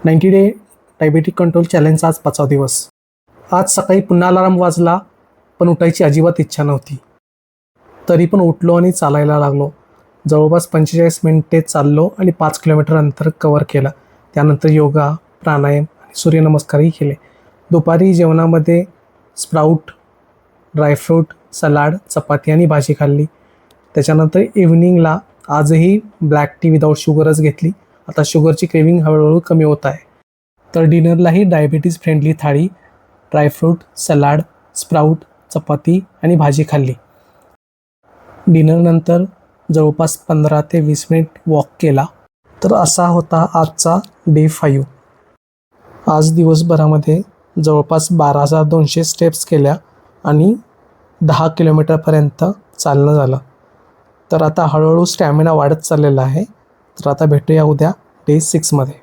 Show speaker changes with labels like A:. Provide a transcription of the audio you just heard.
A: 90 day diabetic control चॅलेंजचा आज 5वा दिवस. आज सकाळी पुन्हा अलार्म वाजला, पण उठायची अजिबात इच्छा नव्हती. तरी पण उठलो आणि चालायला लागलो. जवळपास 45 मिनिटे चाललो आणि 5 किलोमीटर अंतर कव्हर केलं. त्यानंतर योगा, प्राणायाम आणि सूर्यनमस्कारही केले. दुपारी जेवणामध्ये स्प्राऊट, ड्रायफ्रूट, सलाड, चपाती आणि भाजी खाल्ली. त्याच्यानंतर इव्हनिंगला आजही ब्लॅक टी विदाऊट शुगरच घेतली. आता शुगरची क्रेविंग हळूहळू कमी होत आहे. तर डिनरलाही डायबिटीज फ्रेंडली थाळी, ड्रायफ्रूट, सलाड, स्प्राऊट, चपाती आणि भाजी खाल्ली. डिनरनंतर जवळपास 15 ते 20 मिनिट वॉक केला. तर असा होता आजचा डे 5. आज दिवसभरामध्ये जवळपास 12,200 स्टेप्स केल्या आणि 10 किलोमीटरपर्यंत चालणं झालं. तर आता हळूहळू स्टॅमिना वाढत चाललेला आहे. तर आता भेटूया उद्या डे 6 मध्ये.